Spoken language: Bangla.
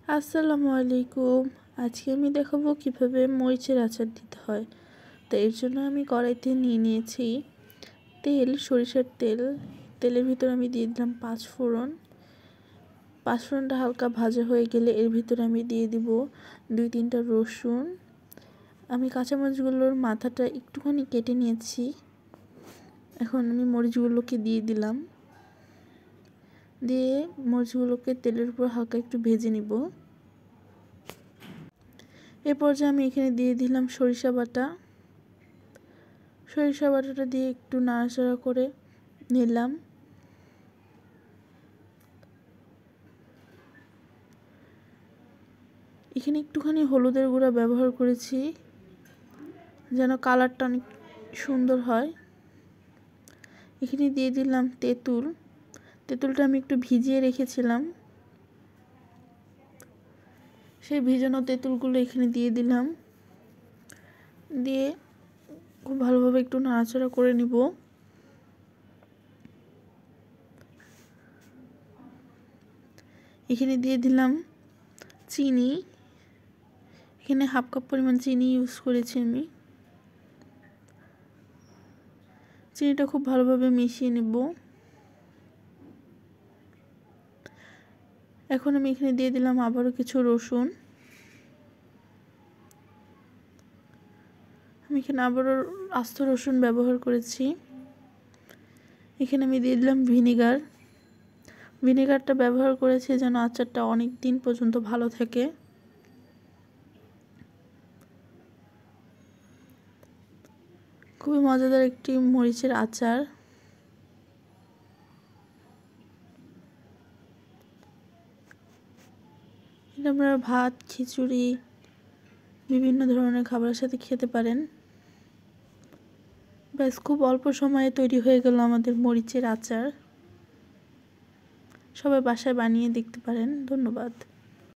আসসালামু আলাইকুম। আজকে আমি দেখাবো কিভাবে মরিচের আচার দিতে হয়। তো এর জন্য আমি কড়াইতে নিয়ে নিয়েছি তেল, সরিষার তেল। তেলের ভিতর আমি দিয়ে দিলাম পাঁচফোড়নটা হালকা ভাজা হয়ে গেলে এর ভিতরে আমি দিয়ে দিব 2-3টা রসুন। আমি কাঁচামরিচগুলোর মাথাটা একটুখানি কেটে নিয়েছি। এখন আমি মরিচগুলোকে দিয়ে দিলাম, দিয়ে মরিচগুলোকে তেলের উপর হালকা একটু ভেজে নিব। এ পর্যায়ে আমি এখানে দিয়ে দিলাম সরিষা বাটাটা দিয়ে একটু নাড়াচাড়া করে নিলাম। এখানে একটুখানি হলুদের গুঁড়া ব্যবহার করেছি যেন কালারটা অনেক সুন্দর হয়। এখানে দিয়ে দিলাম তেঁতুলটা আমি একটু ভিজিয়ে রেখেছিলাম, সেই ভিজানো তেঁতুলগুলো এখানে দিয়ে দিলাম, দিয়ে খুব ভালোভাবে একটু নাড়াচাড়া করে নিব। এখানে দিয়ে দিলাম চিনি, এখানে 1/2 কাপ পরিমাণ চিনি ইউজ করেছি আমি। চিনিটা খুব ভালোভাবে মিশিয়ে নেব। এখন আমি এখানে দিয়ে দিলাম আবারও কিছু রসুন। আমি এখানে আবারও আস্ত রসুন ব্যবহার করেছি। এখানে আমি দিয়ে দিলাম ভিনেগারটা ব্যবহার করেছি যেন আচারটা অনেক দিন পর্যন্ত ভালো থাকে। খুবই মজাদার একটি মরিচের আচার। এটা আপনারা ভাত, খিচুড়ি, বিভিন্ন ধরনের খাবারের সাথে খেতে পারেন। ব্যাস, খুব অল্প সময়ে তৈরি হয়ে গেল আমাদের মরিচের আচার। সবাই বাসায় বানিয়ে দেখতে পারেন। ধন্যবাদ।